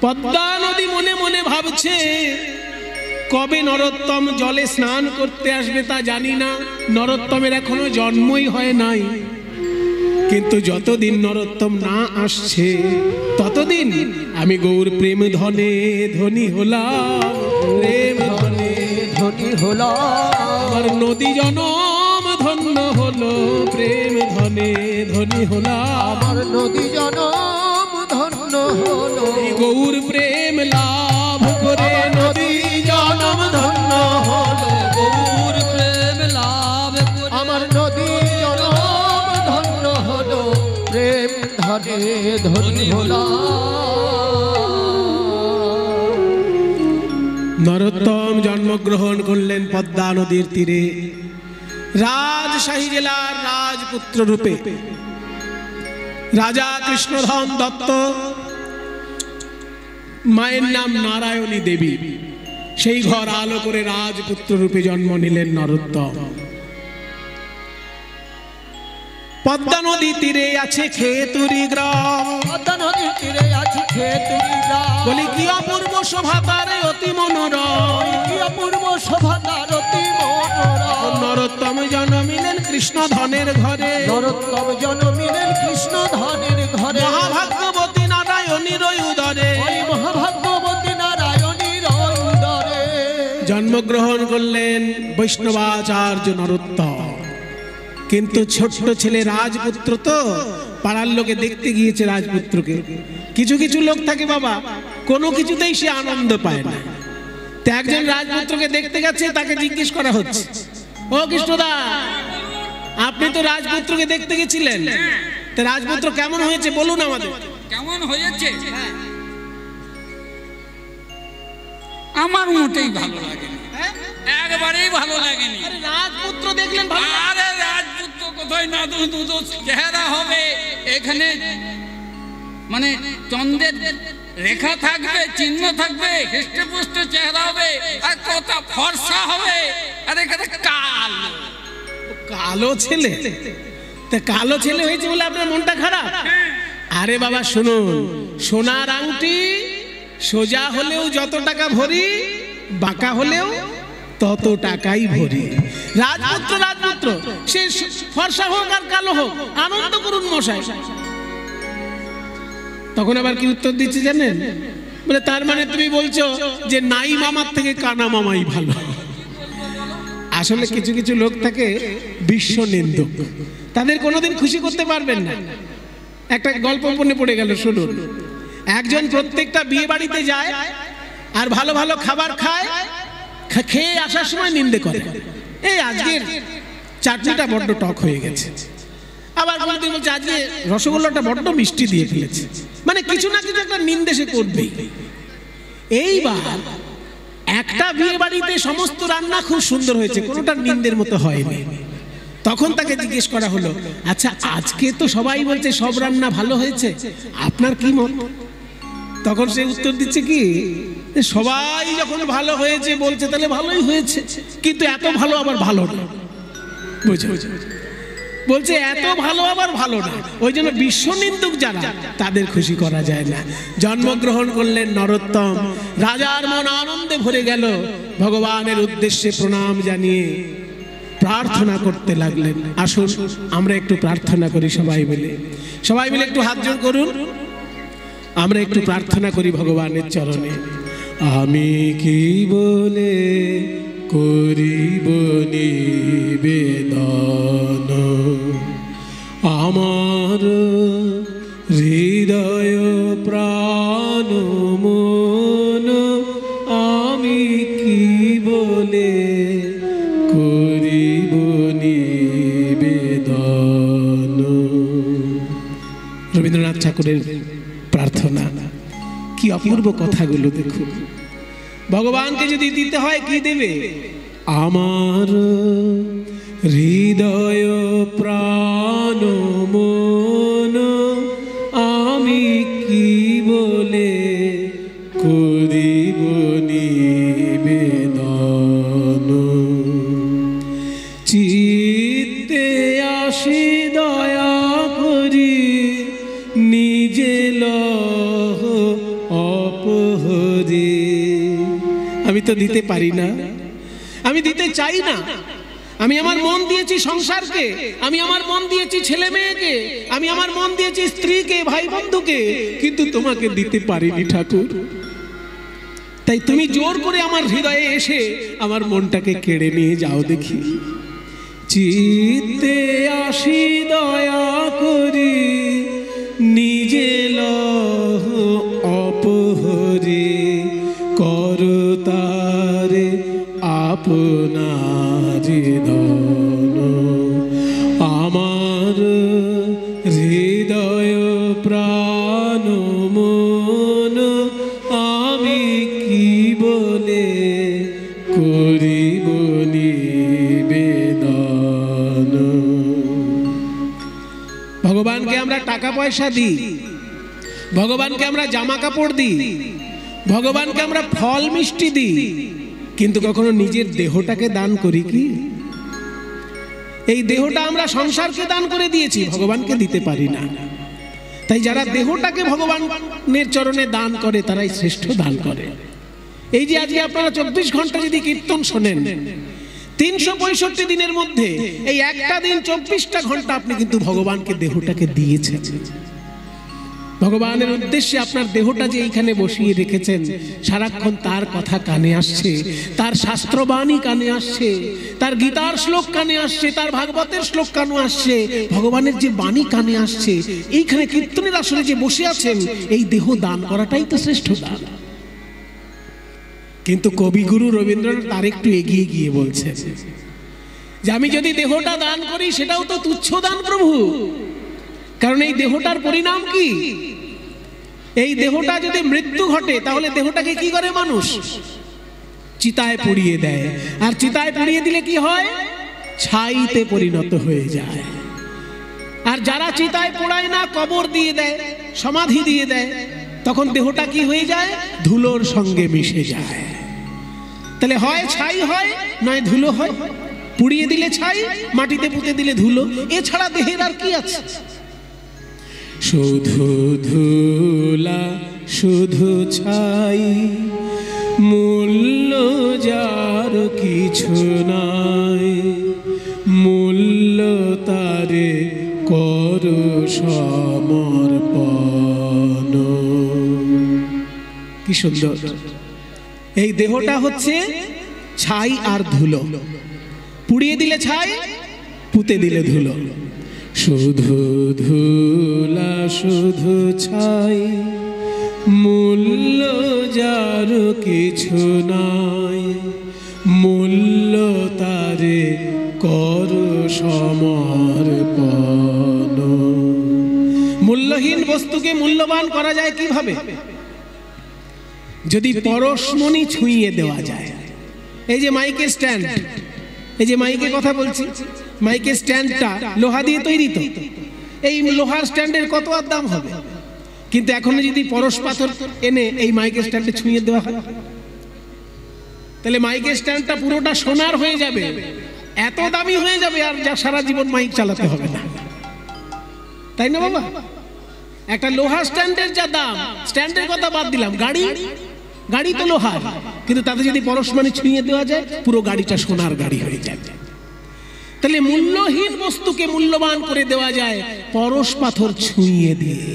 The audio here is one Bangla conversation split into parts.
পদ্মা নদী মনে মনে ভাবছে কবে নরোত্তম জলে স্নান করতে আসবে তা জানি না, নরোত্তমের এখনো জন্মই হয় নাই। কিন্তু যতদিন নরোত্তম না আসছে ততদিন আমি গৌর প্রেম ধনে ধনী হলাম, প্রেম ধনে ধনী হলাম। আমার নদী জনম ধন্য হলো, প্রেম ধনে ধনী হলাম। আমার নদী জনম ধন্য হলো, গৌর প্রেম লাভ করে নদী জনম ধন্য হলো, গৌর প্রেম লাভ করে আমার নদী জনম ধন্য হলো, প্রেম ধনে ধনী হলাম। নরোত্তম জন্মগ্রহণ করলেন পদ্মা নদীর তীরে, রাজশাহী জেলার রাজপুত্র রূপে। রাজা কৃষ্ণধন দত্ত, মায়ের নাম নারায়ণী দেবী, সেই ঘর আলো করে রাজপুত্র রূপে জন্ম নিলেন নরোত্তম। পদ্মা নদী তীরে আছে খেতুরি গ্রাম, পদ্মা নদীর তীরে আছে খেতুরি গ্রাম। বলি কি অপূর্ব শোভা তার অতি মনোরম, কি অপূর্ব শোভা তার অতি মনোরম। নরোত্তম জন্মিলেন কৃষ্ণধনের ঘরে, নরোত্তম জন্মিলেন কৃষ্ণধনের ঘরে। মহাভাগ্যবতী নারায়ণীর উদরে, ওই মহাভাগ্যবতী নারায়ণীর উদরে জন্মগ্রহণ করলেন বৈষ্ণবাচার্য নরোত্তম। কিন্তু ছোট্ট ছেলে রাজপুত্র তো, পাড়ার লোকে দেখতে গিয়েছে রাজপুত্রকে। কিছু কিছু লোক থাকে বাবা, কোনো কিছুতেই সে আনন্দ পায় না। তো একজন রাজপুত্রকে দেখতে গেছে, তাকে জিজ্ঞেস করা হচ্ছে, ও কৃষ্ণদা, আপনি তো রাজপুত্রকে দেখতে গেছিলেন, তো রাজপুত্র কেমন হয়েছে বলুন আমাদের। কেমন হয়েছে? আমার মোটেই ভালো লাগেনি, একবারেই ভালো লাগেনি। রাজপুত্র দেখলেন ভালো? আরে রাজপুত্র কোথায় না, দুটো চেহারা হবে এখানে, মানে চন্দ্রের রেখা থাকবে, চিহ্ন থাকবে, হৃষ্টপুষ্ট চেহারা হবে, আর কথা ফর্সা হবে, আর এখানে কালো। কালো ছেলে? তা কালো ছেলে হয়েছে বলে আপনার মনটা খারাপ? আরে বাবা শুনুন, সোনার আংটি সোজা হলেও যত টাকা ভরি, বাঁকা হলেও তত টাকাই ভরি। রাজপুত্র রাজপুত্র, সে ফর্সা হোক আর কালো হোক, আনন্দ করুন মশাই। তখন আবার কি উত্তর দিচ্ছে জানেন? বলে তার মানে তুমি বলছো যে নাই মামার থেকে কানা মামাই ভালো। আসলে কিছু কিছু লোক থাকে বিশ্ব নিন্দুক, তাদের কোনোদিন খুশি করতে পারবেন না। একটা গল্প মনে পড়ে গেল, শুনুন। একজন প্রত্যেকটা বিয়ে বাড়িতে যায় আর ভালো ভালো খাবার খায়, খেয়ে আসার সময় নিন্দে করে, এই আজকের চাটনিটা বড্ড টক হয়ে গেছে। আবার কোনোদিন বলছে আজকে রসগোল্লাটা বড্ড মিষ্টি দিয়ে ফেলেছে। মানে কিছু না কিছু একটা নিন্দে সে করবেই। এইবার একটা বিয়ে বাড়িতে সমস্ত রান্না খুব সুন্দর হয়েছে, কোনোটা নিন্দের মতো হয়নি। তখন তাকে জিজ্ঞেস করা হলো, আচ্ছা আজকে তো সবাই বলছে সব রান্না ভালো হয়েছে, আপনার কি মত? তখন সে উত্তর দিচ্ছে কি, সবাই যখন ভালো হয়েছে বলছে তাহলে ভালোই হয়েছে, কিন্তু এত ভালো আবার ভালো না। বুঝে বলছে এত ভালো আবার ভালো না, ওই জন্য বিশ্ব নিন্দুক যারা, তাদের খুশি করা যায় না। জন্মগ্রহণ করলেন নরোত্তম, রাজার মন আনন্দে ভরে গেল। ভগবানের উদ্দেশ্যে প্রণাম জানিয়ে প্রার্থনা করতে লাগলেন। আসুন আমরা একটু প্রার্থনা করি সবাই মিলে, সবাই মিলে একটু হাত জোড় করুন, আমরা একটু প্রার্থনা করি ভগবানের চরণে। আমি কি বলে করিব নিবেদন, আমার হৃদয় প্রাণ মন, আমি কি বলে করিব নিবেদন। রবীন্দ্রনাথ ঠাকুরের প্রার্থনা, কি অপূর্ব কথাগুলো দেখুন। ভগবানকে যদি দিতে হয় কি দেবে? আমার হৃদয় প্রাণ মন, আমি কি বলে করিব নিবেদন। চিত্তে আসি দয়া করি, নিজে লহ অপহরে। আমি তো দিতে পারি না, আমি দিতে চাই না। আমি আমার মন দিয়েছি সংসারকে, আমি আমার মন দিয়েছি ছেলে মেয়েকে, আমি আমার মন দিয়েছি স্ত্রীকে, ভাই বন্ধুকে, কিন্তু তোমাকে দিতে পারিনি ঠাকুর। তাই তুমি জোর করে আমার হৃদয়ে এসে আমার মনটাকে কেড়ে নিয়ে যাও দেখি। চিত্তে আসি দয়া করি, নিজে লহ অপহরে, করতারে আপনার ধন। আমার হৃদয় প্রাণ মন আমি কি বলে করিব নিবেদন। ভগবানকে আমরা টাকা পয়সা দিই, ভগবানকে আমরা জামা কাপড় দিই, ভগবানকে আমরা ফল মিষ্টি দিই, কিন্তু কখনো নিজের দেহটাকে দান করি কি? এই দেহটা আমরা সংসারকে দান করে দিয়েছি, ভগবানকে দিতে পারি না। তাই যারা দেহটাকে ভগবানের চরণে দান করে তারাই শ্রেষ্ঠ দান করে। এই যে আজকে আপনারা 24 ঘন্টা যদি কীর্তন শোনেন, 365 দিনের মধ্যে এই একটা দিন 24টা ঘন্টা আপনি কিন্তু ভগবানকে দেহটাকে দিয়েছেন। ভগবানের উদ্দেশ্যে আপনার দেহটা যে এইখানে বসিয়ে রেখেছেন, সারাক্ষণ তার কথা কানে আসছে, তার শাস্ত্রবাণী কানে আসছে, তার গীতার শ্লোক কানে আসছে, তার ভাগবতের শ্লোক কানে আসছে, ভগবানের যে বাণী কানে আসছে। এইখানে কীর্তনের আসরে যে বসে আছেন, এই দেহ দান করাটাই তো শ্রেষ্ঠ দান। কিন্তু কবিগুরু রবীন্দ্রনাথ তার একটু এগিয়ে গিয়ে বলছে যে আমি যদি দেহটা দান করি সেটাও তো তুচ্ছ দান প্রভু, কারণ এই দেহটার পরিণাম কি? এই দেহটা যদি মৃত্যু ঘটে তাহলে দেহটাকে কি করে মানুষ? চিতায় পুড়িয়ে দেয়, আর চিতায় পুড়িয়ে দিলে কি হয়? ছাইতে পরিণত হয়ে যায়। আর যারা চিতায় পোড়ায় না, কবর দিয়ে দেয়, সমাধি দিয়ে দেয়, তখন দেহটা কি হয়ে যায়? ধুলোর সঙ্গে মিশে যায়। তাহলে হয় ছাই হয়, নয় ধুলো হয়। পুড়িয়ে দিলে ছাই, মাটিতে পুঁতে দিলে ধুলো, এছাড়া দেহের আর কি আছে? শুধু ধুলা শুধু ছাই, মূল্য যার কিছু নাই, মূল্য তারে কর সমর্পণ। কি সুন্দর! এই দেহটা হচ্ছে ছাই আর ধুলো, পুড়িয়ে দিলে ছাই, পুঁতে দিলে ধুলো। শুধু ধুলা শুধু ছাই, মূল্য যার কিছু নাই, মূল্য তারে কর সমর্পণ। মূল্যহীন বস্তুকে মূল্যবান করা যায় কিভাবে? যদি পরশমণি ছুঁয়ে দেওয়া যায়। এই যে মাইকের স্ট্যান্ড, এই যে মাইকে কথা বলছি, মাইকের স্ট্যান্ডটা লোহা দিয়ে তৈরি তো, এই লোহার স্ট্যান্ডের কত আর দাম হবে? কিন্তু এখন যদি পরশ পাথর এনে এই মাইকের স্ট্যান্ডে ছুঁয়ে দেওয়া হয়, তাহলে মাইকের স্ট্যান্ডটা পুরোটা সোনার হয়ে যাবে, এত দামি হয়ে যাবে, আর যা সারা জীবন মাইক চালাতে হবে না, তাই না বাবা? একটা লোহার স্ট্যান্ডের যা দাম, স্ট্যান্ডের কথা বাদ দিলাম, গাড়ি তো লোহার, কিন্তু তাতে যদি পরশমণি ছুঁয়ে দেওয়া যায়, পুরো গাড়িটা সোনার গাড়ি হয়ে যাবে। তাহলে মূল্যহীন বস্তুকে মূল্যবান করে দেওয়া যায় পরশ পাথর ছুঁয়ে দিয়ে।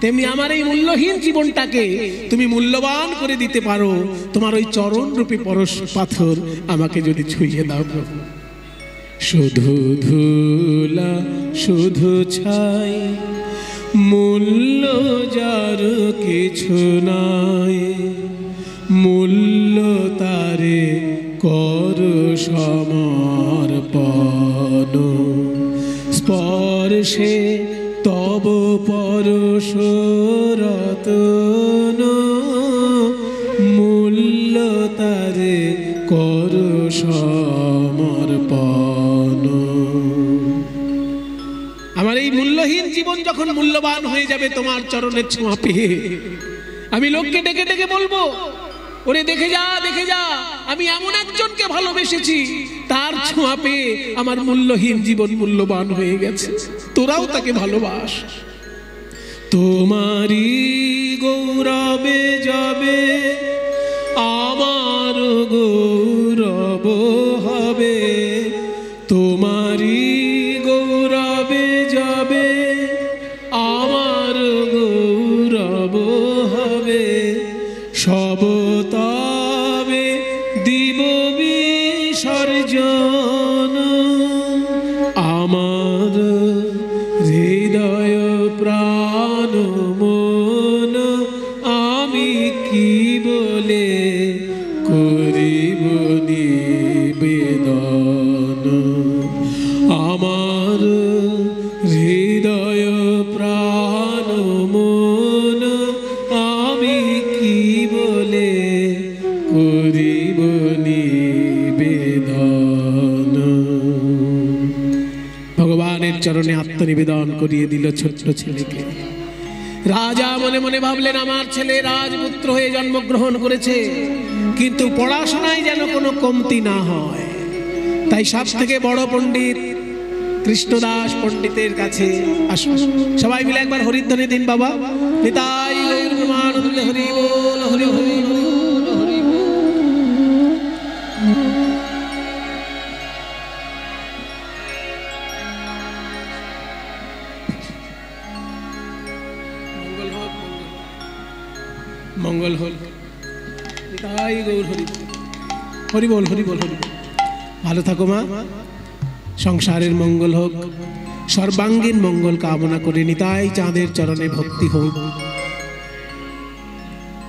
তেমনি আমার এই মূল্যহীন জীবনটাকে তুমি মূল্যবান করে দিতে পারো তোমার ওই চরণ রূপী পরশ পাথর আমাকে যদি ছুঁয়ে দাও প্রভু। শুধু ধুলা শুধু ছাই, মূল্য যার কিছু নাই, মূল্য তারে কর সমর্পণ। স্পর্শে তব পরশ রতন, মূল্য তারে কর সমর্পণ। আমার এই মূল্যহীন জীবন যখন মূল্যবান হয়ে যাবে তোমার চরণের ছোঁয়া পেয়ে, আমি লোককে ডেকে ডেকে বলবো, ওরে দেখে যা দেখে যা, আমি এমন একজনকে ভালোবেসেছি, তার ছোঁয়া পেয়ে আমার মূল্যহীন জীবন মূল্যবান হয়ে গেছে, তোরাও তাকে ভালোবাস। তোমারি গৌরবে যাবে, আমার গৌরব হবে, তোমারই গৌরবে যাবে, আমার গৌরব হবে, সব তবে দিব বিসর্জন, আমার হৃদয় প্রাণ মন আমি কি বলে করিব নিবেদন, আমার হৃদয় প্রাণ মন আমি কি বলে করিব নিবেদন। ভগবানের চরণে আত্মনিবেদন করিয়ে দিল ছোট্ট ছেলেকে। রাজা মনে মনে ভাবলেন, আমার ছেলে রাজপুত্র হয়ে জন্মগ্রহণ করেছে, কিন্তু পড়াশোনায় যেন কোনো কমতি না হয়। তাই সব থেকে বড় পণ্ডিত কৃষ্ণদাস পণ্ডিতের কাছে আসুন। সবাই মিলে একবার হরিধ্বনি দিন বাবা। নিতাই গৌর প্রেমানন্দ, হরি বল, হরি হরি হরি হরি বল। মঙ্গল হল। নিতাই গৌর হরি হরি বল, হরি বল, হরি বল। ভালো থাকো মা, সংসারের মঙ্গল হোক, সর্বাঙ্গীন মঙ্গল কামনা করে নিতাই চাঁদের চরণে ভক্তি হোক।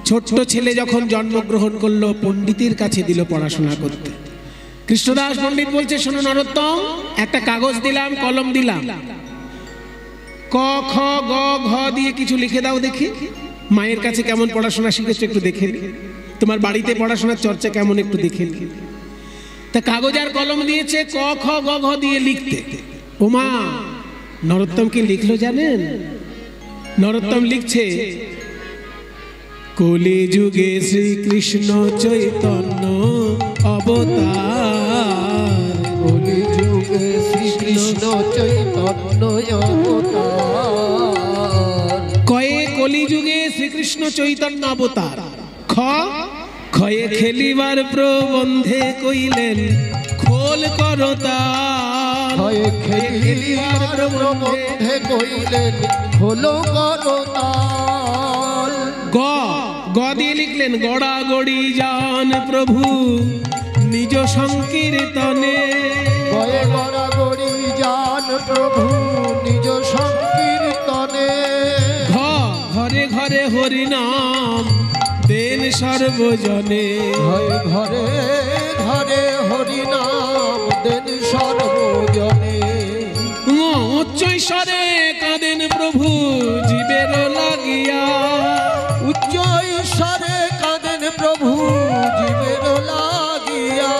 ছোট্ট ছেলে যখন জন্মগ্রহণ করলো, পণ্ডিতের কাছে দিল পড়াশোনা করতে। কৃষ্ণদাস পণ্ডিত বলছে, শোনো নরোত্তম, একটা কাগজ দিলাম, কলম দিলাম, ক খ গ ঘ দিয়ে কিছু লিখে দাও দেখি। মায়ের কাছে কেমন পড়াশোনা শিখেছো একটু দেখে নি, তোমার বাড়িতে পড়াশোনার চর্চা কেমন একটু দেখে নি। তা কাগজ আর কলম দিয়েছে ক খ গ ঘ দিয়ে লিখতে। ওমা, নরোত্তম কি লিখলো জানেন? নরোত্তম লিখছে, কলি যুগে শ্রীকৃষ্ণ চৈতন্য অবতার, কলি যুগে শ্রীকৃষ্ণ চৈতন্য অবতার। কয়ে কলি যুগে শ্রীকৃষ্ণ চৈতন্য অবতার, খ খয়ে খেলিবার প্রবন্ধে কইলেন খোল করতাল, খয়ে খেলিবার প্রবন্ধে কইলেন খোল করতাল। গ গ দিয়ে লিখলেন গড়াগড়ি যান প্রভু নিজ সংকীর্তনে, গয়ে গড়াগড়ি যান প্রভু নিজ সংকীর্তনে। ঘ ঘরে ঘরে হরিনাম দেন সর্বজনে, ঘরে ঘরে ঘরে হরিনাম দেন সর্বজনে। উচ্চৈস্বরে কাঁদেন প্রভু জীবের লাগিয়া, উচ্চ ঈশ্বরে কাঁদেন প্রভু জীবের লাগিয়া।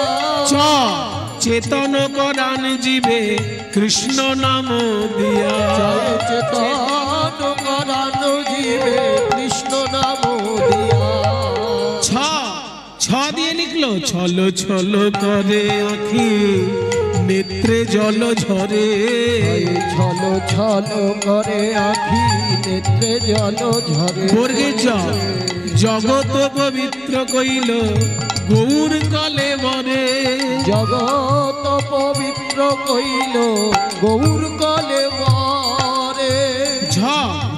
চ চেতন করান জীবে কৃষ্ণ নাম দিয়া, জয় চেতন করানো জীবে কৃষ্ণ নাম দিয়া। ছ ছ দিয়ে লিখলো ছল ছল করে আঁখি নেত্রে জল ঝরে, ছল ছল করে আঁখি নেত্রে জল ঝরে। বর্গে জ জগত পবিত্র কইল গৌর কলে মরে, জগত পবিত্র কইল গৌর কলে মরে। ঝ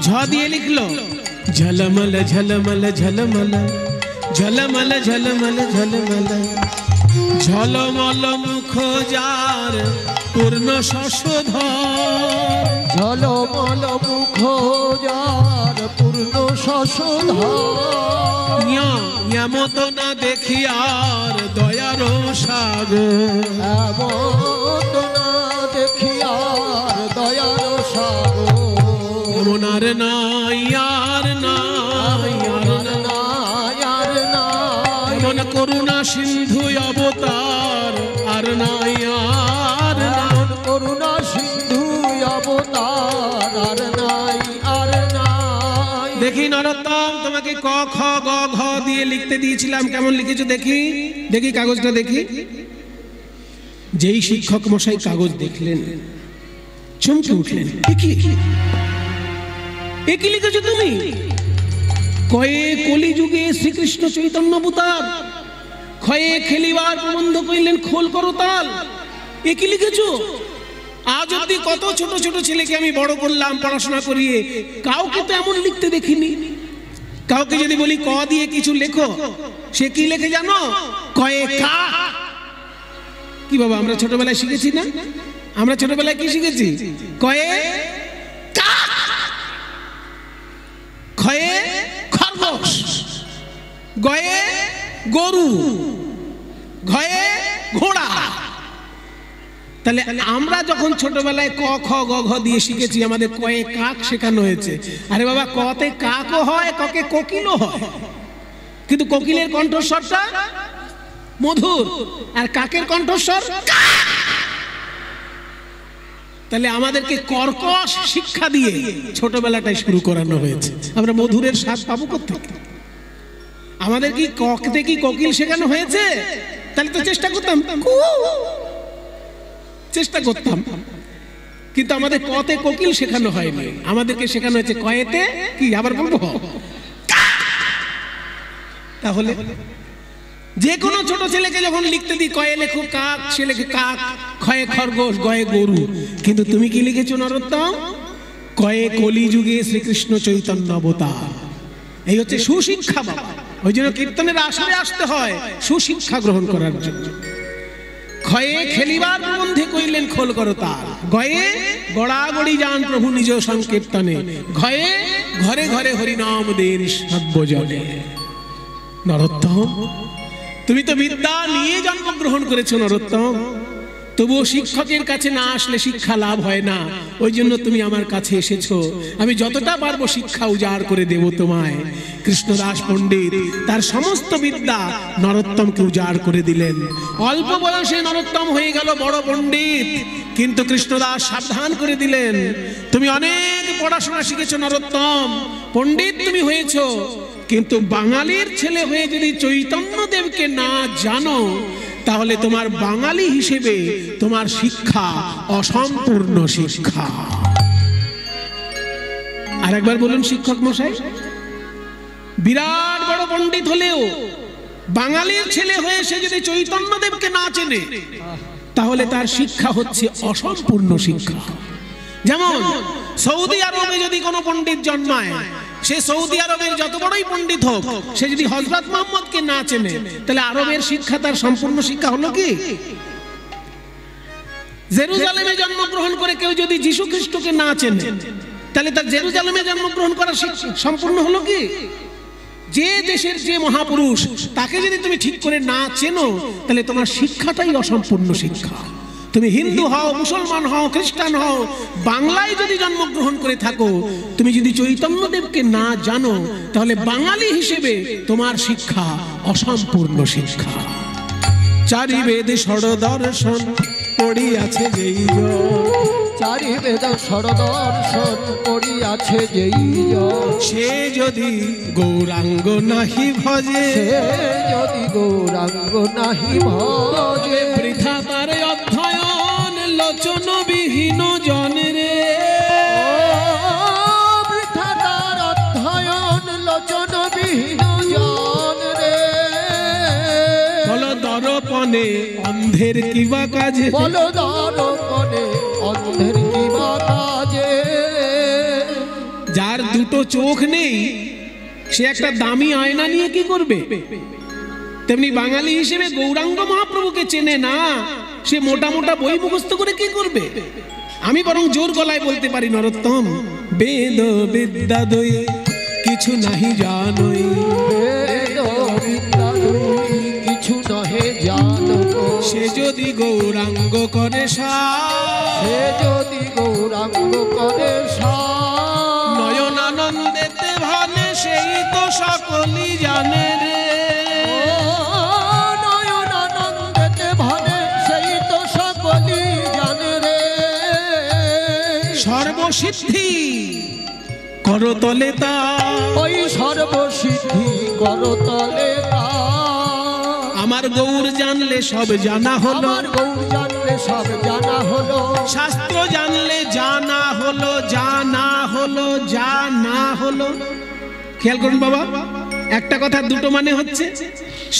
ঝ দিয়ে লিখলো ঝলমল ঝলমল ঝলমল ঝলমল ঝলমল ঝলমল, ঝলমল মুখ যার পূর্ণ শশধর, ঝলমল মুখ যার পূর্ণ শশধর। এমত না দেখি আর দয়ার সাগর, এমত না দেখি আর দয়ার সাগর। এমন আর নাই আর নাই আর নাই, আর নাই এমন করুণা সিন্ধু অবতার আর নাই আর নাই, করুণা সিন্ধু অবতার আর নাই আর নাই। দেখি নরোত্তম, তোমাকে ক খ গ ঘ দিয়ে লিখতে দিয়েছিলাম, কেমন লিখেছো দেখি, দেখি কাগজটা দেখি। যেই শিক্ষক মশাই কাগজ দেখলেন চমকে উঠলেন, এ কি লিখেছো তুমি? কয়ে কলি যুগে শ্রী শ্রীকৃষ্ণ চৈতন্য অবতার, ক্ষয়ে খেলিবার প্রবন্ধ কইলেন খোল করো তাল। এ কি লিখেছো? আজ অব্দি কত ছোট ছোট ছেলেকে আমি বড় করলাম পড়াশোনা করিয়ে, কাউকে তো এমন লিখতে দেখিনি। কাউকে যদি বলি ক দিয়ে কিছু লেখো, সে কি লেখে জানো? কয়ে কা। কি বাবা, আমরা ছোটবেলায় শিখেছি না? আমরা ছোটবেলায় কি শিখেছি? কয়ে কা, ক্ষয়ে খরগোশ, গয়ে গরু, ঘয়ে ঘোড়া। তাহলে আমরা যখন ছোটবেলায় ক খ গ ঘ দিয়ে শিখেছি, আমাদের কয়ে কাক শেখানো হয়েছে। আরে বাবা, কতে কাকও হয়, ককে কোকিলও হয়, কিন্তু কোকিলের কণ্ঠস্বরটা মধুর আর কাকের কণ্ঠস্বর কা। তাহলে আমাদেরকে কর্কশ শিক্ষা দিয়ে ছোটবেলাটাই শুরু করানো হয়েছে। আমরা মধুরের স্বাদ পাবো কোত্থেকে? আমাদের কি ককতে কি কোকিল শেখানো হয়েছে? তাহলে তো চেষ্টা করতাম, চেষ্টা করতাম, কিন্তু আমাদের কতে কোকিল শেখানো হয়নি। আমাদেরকে শেখানো হয়েছে কয়েতে কি, আবার বলবো, তাহলে যে কোনো ছোট ছেলেকে যখন লিখতে দিই কয়ে লেখো কাক, সে লেখে কাক, ক্ষয়ে খরগোশ, গয়ে গরু। কিন্তু তুমি কি লিখেছো নরোত্তম? কয়ে কলিযুগে শ্রীকৃষ্ণ চৈতন্য অবতার। এই হচ্ছে সুশিক্ষা বাবা। ওই জন্য কীর্তনের আসরে আসতে হয় সুশিক্ষা গ্রহণ করার জন্য। ক্ষয়ে খেলিবার প্রবন্ধে কইলেন খোল করো তাল, গয়ে গড়াগড়ি যান প্রভু নিজ সংকীর্তনে, ঘয়ে ঘরে ঘরে হরিনাম দেন সর্বজনে। নরোত্তম, তুমি তো বিদ্যা নিয়ে জন্মগ্রহণ করেছো নরোত্তম, তবুও শিক্ষকের কাছে না আসলে শিক্ষা লাভ হয় না। ওই জন্য তুমি আমার কাছে এসেছো। আমি যতটা পারবো শিক্ষা উজাড় করে দেব তোমায়। কৃষ্ণদাস পণ্ডিত তার সমস্ত বিদ্যা নরোত্তমকে উজাড় করে দিলেন। অল্প বয়সে নরোত্তম হয়ে গেল বড় পণ্ডিত, কিন্তু কৃষ্ণদাস সাবধান করে দিলেন, তুমি অনেক পড়াশোনা শিখেছো নরোত্তম, পণ্ডিত তুমি হয়েছো, কিন্তু বাঙালির ছেলে হয়ে যদি চৈতন্যদেবকে না জানো, তাহলে তোমার বাঙালি হিসেবে তোমার শিক্ষা অসম্পূর্ণ শিক্ষা। আর একবার বলুন শিক্ষক মশাই, বিরাট বড় পণ্ডিত হলেও বাঙালির ছেলে হয়ে সে যদি চৈতন্যদেবকে না চেনে, তাহলে তার শিক্ষা হচ্ছে অসম্পূর্ণ শিক্ষা। যেমন সৌদি আরবে যদি কোনো পণ্ডিত জন্মায়, সে সৌদি আরবের যত বড়ই পণ্ডিত হোক, সে যদি হযরত মুহাম্মদকে না চেনে, তাহলে আরবের শিক্ষা তার সম্পূর্ণ শিক্ষা হলো কি? জেরুজালেমে জন্মগ্রহণ করে কেউ যদি যীশু খ্রিস্টকে না চেনে, তাহলে তার জেরুজালেমে জন্মগ্রহণ করা সম্পূর্ণ হলো কি? যে দেশের যে মহাপুরুষ, তাকে যদি তুমি ঠিক করে না চেনো, তাহলে তোমার শিক্ষাটাই অসম্পূর্ণ শিক্ষা। তুমি হিন্দু হও, মুসলমান হও, খ্রিস্টান হও, বাংলায় যদি জন্মগ্রহণ করে থাকো, তুমি যদি চৈতন্যদেবকে না জানো, তাহলে বাঙালি হিসেবে তোমার শিক্ষা অসম্পূর্ণ শিক্ষা। চারি বেদ ষড়দর্শন পড়িয়াছে যেই জন, চারি বেদ ষড়দর্শন পড়িয়াছে যেই জন, সে যদি গৌরাঙ্গ নাহি ভজে, সে যদি গৌরাঙ্গ নাহি ভজে, বৃথা তার অধ্যয়ন লোচন বিহীন জন রে। বৃথা তার অধ্যয়ন লোচন বিহীন জন রে। বল দর্পণে অন্ধের কিবা কাজে, বল দর্পণে অন্ধের কিবা কাজে। যার দুটো চোখ নেই, সে একটা দামি আয়না নিয়ে কি করবে? তেমনি বাঙালি হিসেবে গৌরাঙ্গ মহাপ্রভুকে চেনে না, সে মোটা মোটা বই মুখস্থ করে কি করবে? আমি বরং জোর গলায় বলতে পারি নরোত্তম, বেদ বিদ্যা দয়ে কিছু নাহি জানোই, বেদ বিদ্যা দুই কিছু নহে জানো, সে যদি গৌরাঙ্গ করে সে যদি গৌরাঙ্গ করে নয়ন আনন্দেতে ভানে, সেই তো সকলই জানে রে। নয়ন আনন্দেতে ভানে, সেই তো সকলই জানে রে। সর্বসিদ্ধি করতলে তা, ওই সর্বসিদ্ধি করতলে তা। আমার গৌর জানলে সব জানা হলো, আমার গৌর জানলে সব জানা হলো, শাস্ত্র জানলে জানা হলো, জানা হলো, জানা হলো। খেয়াল করুন বাবা, একটা কথা দুটো মানে হচ্ছে,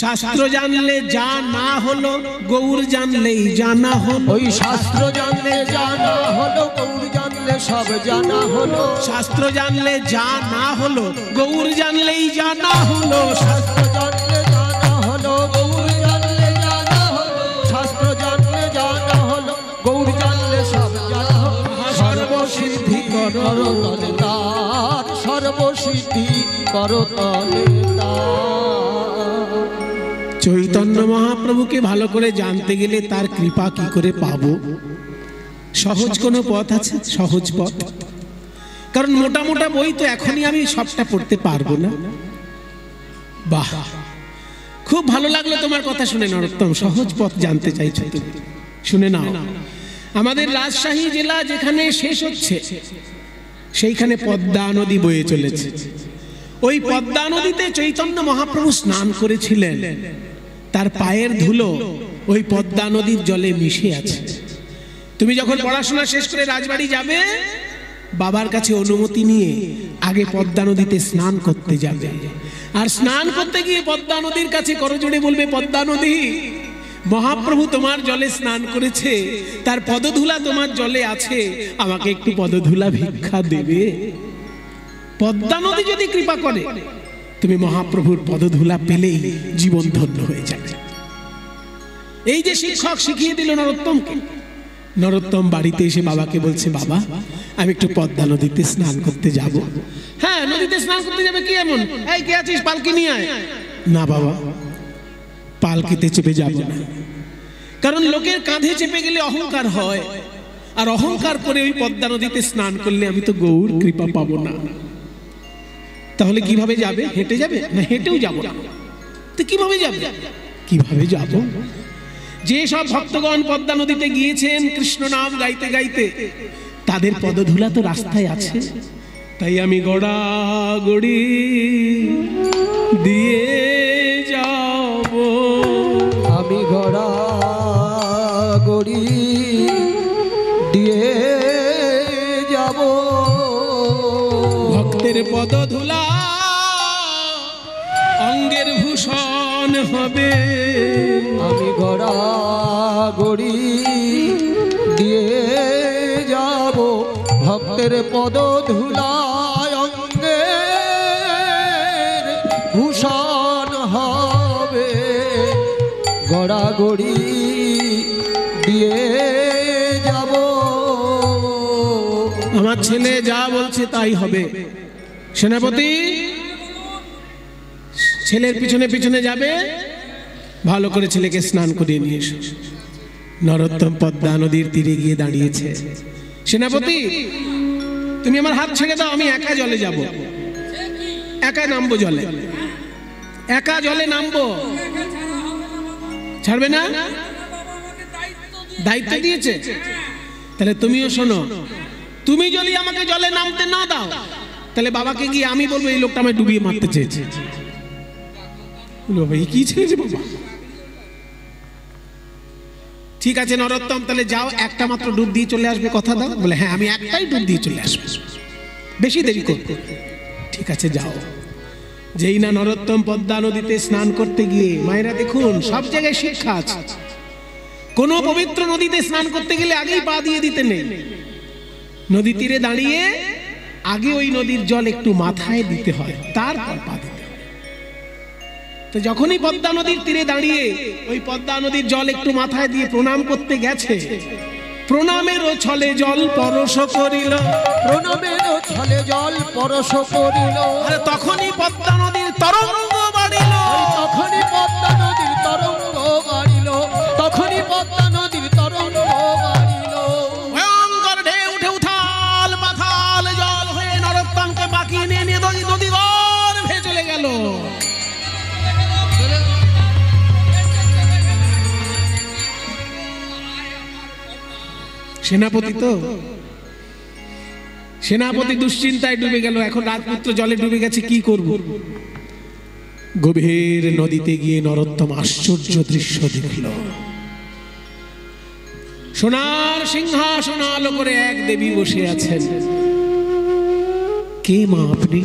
শাস্ত্র জানলে যা না হলো গৌর জানলেই জানা হলো। ওই শাস্ত্র জানলে জানা হলো, গৌর জানলে সব জানা হলো। শাস্ত্র জানলে যা না হলো গৌর জানলেই জানা হলো। শাস্ত্র জানলে জানা হলো, গৌর জানলে জানা হলো। শাস্ত্র জানলে জানা হলো, গৌর জানলে সব জানা হলো। সর্বসিদ্ধি করতলে তার, সর্বসিদ্ধি করতলে তার। চৈতন্য মহাপ্রভুকে ভালো করে জানতে গেলে তার কৃপা কি করে পাবো? সহজ কোনো পথ আছে? সহজ পথ? কারণ মোটা মোটা বই তো এখনই আমি সবটা পড়তে পারবো না। বাহ, খুব ভালো লাগলো তোমার কথা শুনে নরোত্তম। সহজ পথ জানতে চাইছো তুমি, শুনে নাও। আমাদের রাজশাহী জেলা যেখানে শেষ হচ্ছে সেইখানে পদ্মা নদী বয়ে চলেছে। ওই পদ্মা নদীতে চৈতন্য মহাপ্রভু স্নান করেছিলেন। তার পায়ের ধুলো ওই পদ্মা নদীর জলে মিশে আছে। তুমি যখন পড়াশোনা শেষ করে রাজবাড়ি যাবে, বাবার কাছে অনুমতি নিয়ে আগে পদ্মা নদীতে স্নান করতে যাবে। আর স্নান করতে গিয়ে পদ্মা নদীর কাছে করজোড়ে বলবে, পদ্মা নদী, মহাপ্রভু তোমার জলে স্নান করেছে, তার পদধূলা তোমার জলে আছে, আমাকে একটু পদধূলা ভিক্ষা দেবে। পদ্মা নদী যদি কৃপা করে, তুমি মহাপ্রভুর পদধূলা পেলেই জীবন ধন্য হয়ে যাবে। এই যে শিক্ষক শিখিয়ে দিল নরোত্তমকে, নরোত্তম বাড়িতে এসে বাবাকে বলছে, বাবা আমি একটু পদ্মা নদীতে স্নান করতে যাব। হ্যাঁ, নদীতে স্নান করতে যাবে, কি এমন? এই কে আছিস, পালকি নিয়ে আয়। না বাবা, পালকিতে চেপে যাব না। কারণ লোকের কাঁধে চেপে গেলে অহংকার হয়, আর অহংকার করে ওই পদ্মা নদীতে স্নান করলে আমি তো গৌর কৃপা পাবো না। তাহলে কিভাবে যাবে? হেঁটে যাবে? না, হেঁটেও যাব না। তো কিভাবে যাবে? কিভাবে যাব? যে সব ভক্তগণ পদ্মা নদীতে গিয়েছেন কৃষ্ণ নাম গাইতে গাইতে, তাদের পদধূলা তো রাস্তায় আছে। তাই আমি গড়াগড়ি দিয়ে যাব, আমি গড়াগড়ি দিয়ে যাব। ভক্তের পদধূলা অঙ্গের ভূষণ হবে। আমি গড়াগড়ি দিয়ে যাব, ভক্তের পদধূলায় অঙ্গের ভূষণ হবে। গড়াগড়ি দিয়ে যাব। আমার ছেলে যা বলছে তাই হবে। সেনাপতি, ছেলের পিছনে পিছনে যাবে, ভালো করে ছেলেকে স্নান করিয়ে নিয়ে এসো। নরোত্তম পদ্মা নদীর তীরে গিয়ে দাঁড়িয়েছে। সেনাপতি, তুমি আমার হাত ছেড়ে দাও, আমি একা জলে যাব, একা নামবো জলে, একা জলে নামবো। ছাড়বে না? দায়িত্ব দিয়েছে। তাহলে তুমিও শোনো, তুমি যদি আমাকে জলে নামতে না দাও, তাহলে বাবাকে গিয়ে আমি বলবো এই লোকটা আমায় ডুবিয়ে মারতে চেয়েছে। কি ছেড়েছে বাবা? ঠিক আছে নরোত্তম, তাহলে যাও, একটা মাত্র ডুব দিয়ে চলে আসবে, কথা দাও। বলে হ্যাঁ, আমি একটাই ডুব দিয়ে চলে আসবো, বেশি দেরি করতে। ঠিক আছে যাও। যেই না নরোত্তম পদ্মা নদীতে স্নান করতে গিয়ে, মায়েরা দেখুন সব জায়গায় শিক্ষা আছে। কোন পবিত্র নদীতে স্নান করতে গেলে আগেই পা দিয়ে দিতে নেই। নদী তীরে দাঁড়িয়ে আগে ওই নদীর জল একটু মাথায় দিতে হয়, তারপর পা দিতে হয়। তো যখনই পদ্মা নদীর তীরে দাঁড়িয়ে ওই পদ্মা নদীর জল একটু মাথায় দিয়ে প্রণাম করতে গেছে, প্রণামেরও ছলে জল পরশ করিল, প্রণামেরও ছলে জল পরশ করিল। আর তখনই পদ্মা নদীর তরঙ্গ বাড়িল, তখনই পদ্মা নদীর তরঙ্গ বাড়িল, তখনই পদ্মা নদীর তরঙ্গ বাড়িল। ভয়ঙ্কর ঢেউ উঠে উথাল পাথাল জল হয়ে নরোত্তমকে বাঁকিয়ে নিয়ে নদী গর্ভে চলে গেল। সেনাপতি তো, সেনাপতি দুশ্চিন্তায় ডুবে গেল। এখন রাজপুত্র জলে ডুবে গেছে, কি করব? গভীর নদীতে গিয়ে নরোত্তম আশ্চর্য দৃশ্য দেখল। সোনার সিংহাসন আলো করে এক দেবী বসে আছেন। কে মা আপনি?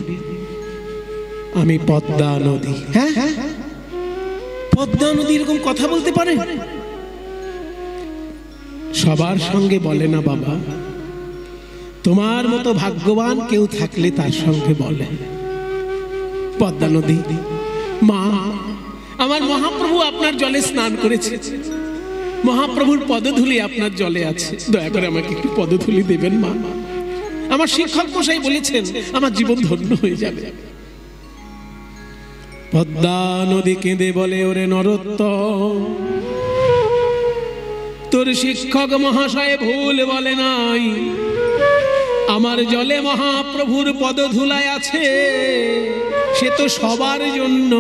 আমি পদ্মা নদী। হ্যাঁ, পদ্মা নদী এরকম কথা বলতে পারে? সবার সঙ্গে বলে না বাবা, তোমার মতো ভাগ্যবান কেউ থাকলে তার সঙ্গে বলে। পদ্মা নদী, মা আমার মহাপ্রভু আপনার জলে স্নান করেছে, মহাপ্রভুর পদধূলি আপনার জলে আছে, দয়া করে আমাকে একটু পদধূলি দেবেন মা। আমার শিক্ষক মশাই বলেছেন আমার জীবন ধন্য হয়ে যাবে। পদ্মা নদী কেঁদে বলে, ওরে নরোত্তম, তোর শিক্ষক মহাশয় ভুল বলে নাই, আমার জলে মহাপ্রভুর পদধূলায় আছে, সে তো সবার জন্য,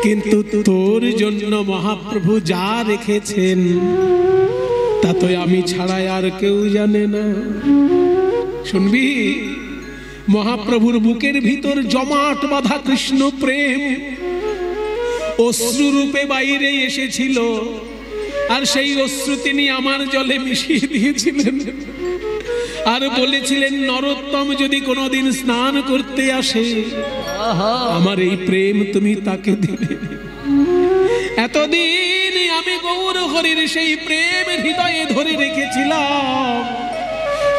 কিন্তু তোর জন্য মহাপ্রভু যা রেখেছেন তা তো আমি ছাড়া আর কেউ জানে না। শুনবি, মহাপ্রভুর বুকের ভিতর জমাট বাঁধা কৃষ্ণ প্রেম অশ্রু রূপে বাইরে এসেছিল, আর সেই অশ্রু তিনি আমার জলে মিশিয়ে দিয়েছিলেন, আর বলেছিলেন নরোত্তম যদি কোনোদিন স্নান করতে আসে আমার এই প্রেম তুমি তাকে দিবে। এতদিন আমি গৌর হরির সেই প্রেম হৃদয়ে ধরে রেখেছিলাম,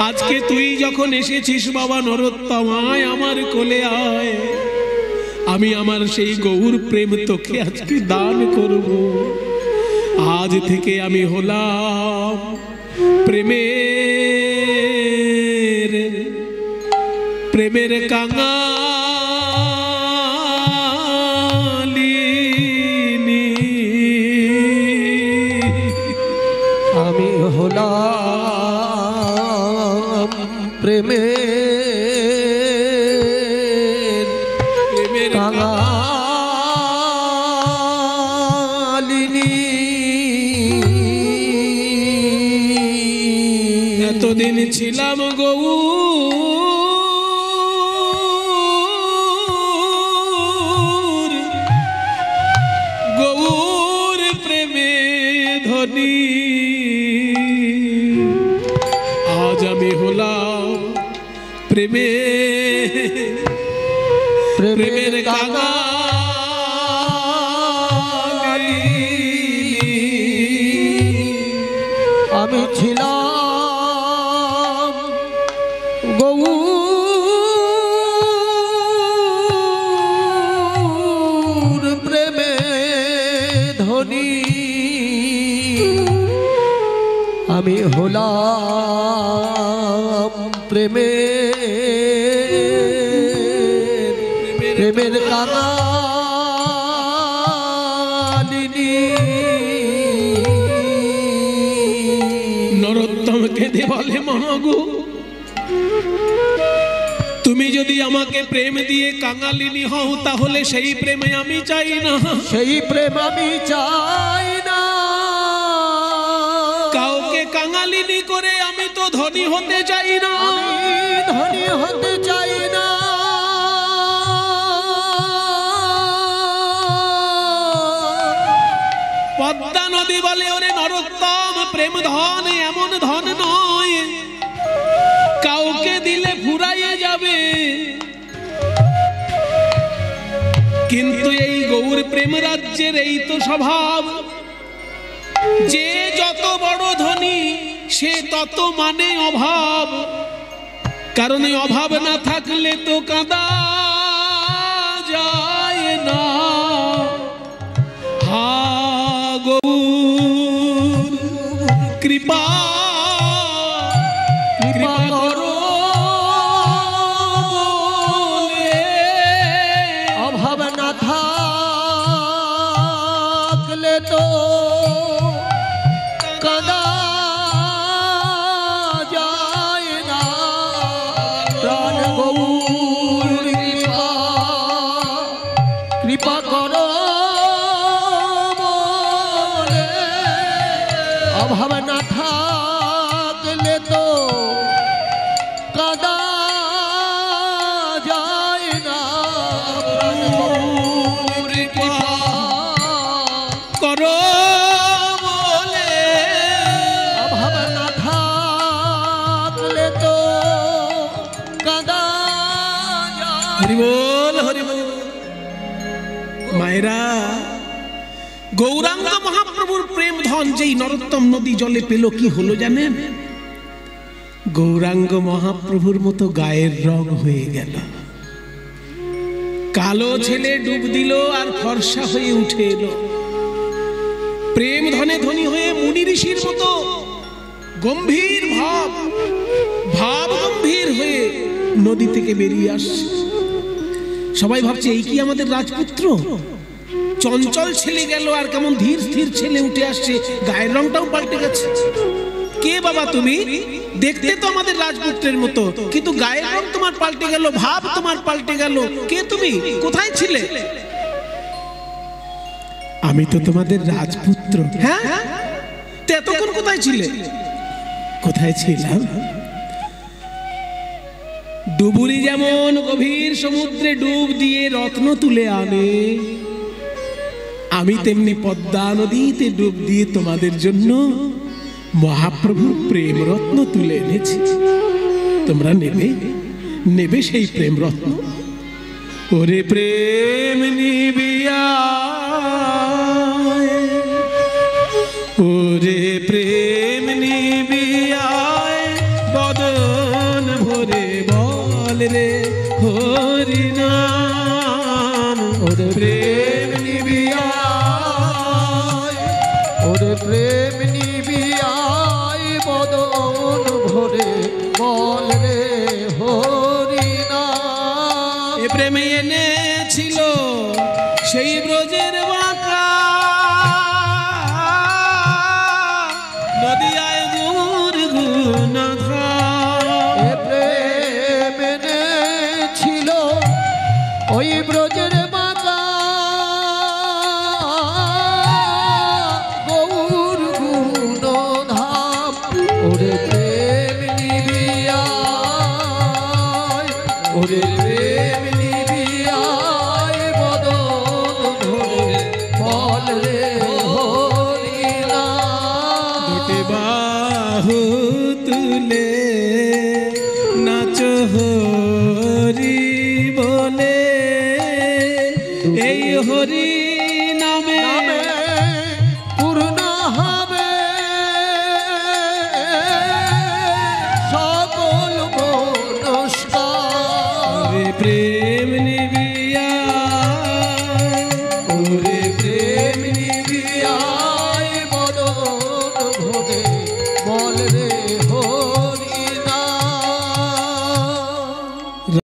আজকে তুই যখন এসেছিস বাবা নরোত্তম, আয় আমার কোলে আয়, আমি আমার সেই গৌর প্রেম তোকে আজকে দান করব। আজ থেকে আমি হলাম প্রেমের কাঙালিনী, আমি হলাম প্রেমের কাঙালিনী। এতদিন ছিলাম গৌর প্রেমে ধনী, আজ আমি হলাম প্রেমের কাঙালিনী। আমি ছিলাম গৌর প্রেমে ধনী, আমি হলাম প্রেমের কাঙালিনী। নরোত্তম কেঁদে বলে, মহাগো তুমি যদি আমাকে প্রেম দিয়ে কাঙালিনী হও তাহলে সেই প্রেমে আমি চাই না, সেই প্রেম আমি চাই না। কাউকে কাঙালিনী করে আমি তো ধনী হতে চাই না, আমি ধনী হতে চাই না। পদ্মা নদী বলে, ওরে নরোত্তম, প্রেম ধন এমন ধন নয় কাউকে দিলে ফুরাইয়ে যাবে, কিন্তু এই গৌর প্রেম রাজ্যের এই তো স্বভাব, যে যত বড় ধনী সে তত মানে অভাব, কারণ এই অভাব না থাকলে তো কাঁদা যায় না। হা গৌর কৃপা করো বলে, অভাব না থাকলে তো কাঁদা যায় না। প্রাণ গৌর কৃপা করো বলে, অভাব না থাকলে তো কাঁদা যায় না। প্রাণ গৌর কৃপা করো বলে, অভাব না থাকলে তো কাঁদা যায়। হরি বল হরি বল। মায়েরা, গৌরাঙ্গ মহাপ্রভুর প্রেম ধন যেই নরোত্তম নদী জলে পেল, কি হলো জানেন? গৌরাঙ্গ মহাপ্রভুর মতো গায়ের রং হয়ে গেল। কালো ছেলে ডুব দিল আর ফর্সা হয়ে উঠে এলো। প্রেম ধনে ধনী হয়ে মুনি ঋষির মতো গম্ভীর ভাব গম্ভীর হয়ে নদী থেকে বেরিয়ে আসছে। সবাই ভাবছে এই কি আমাদের রাজপুত্র? চঞ্চল ছেলে গেল আর কেমন ধীর স্থির ছেলে উঠে আসছে, গায়ের রংটাও পাল্টে গেছে। কে বাবা তুমি? দেখতে তো আমাদের রাজপুত্রের মতো, কিন্তু গায়ের রং তোমার পাল্টে গেল, ভাব তোমার পাল্টে গেল। কে তুমি? কোথায় ছিলে? আমি তো তোমাদের রাজপুত্র। হ্যাঁ, তো এতক্ষণ কোথায় ছিলে? কোথায় ছিলাম? ডুবুরি যেমন গভীর সমুদ্রে ডুব দিয়ে রত্ন তুলে আনে, আমি তেমনি পদ্মা নদীতে ডুব দিয়ে তোমাদের জন্য মহাপ্রভুর প্রেম রত্ন তুলে এনেছি। তোমরা নেবে সেই প্রেম রত্ন। ওরে প্রেম নিবিয়া, ওরে প্রেম নিবিয়া, বদন ভরে বল রে হরি নাম। ওরে প্রেম নিবিয়া, ওরে প্রেম নিবিয়ায় বদন ভরে বল রে হরি নাম। এ প্রেমে এনেছিল সেই ব্রজের বাঁকা নদিয়ায় গুর গুণধা। এ প্রেম এনেছিল ওই ব্রজের বাঁকা গৌর গুণধাম। ওরে প্রেম নিবিয়ায়, ওরে প্রেম নিবিয়ায় বদন ধরে বল রে হরি নাম। দুটি বাহু তুলে নাচ হরি বলে, এই হরি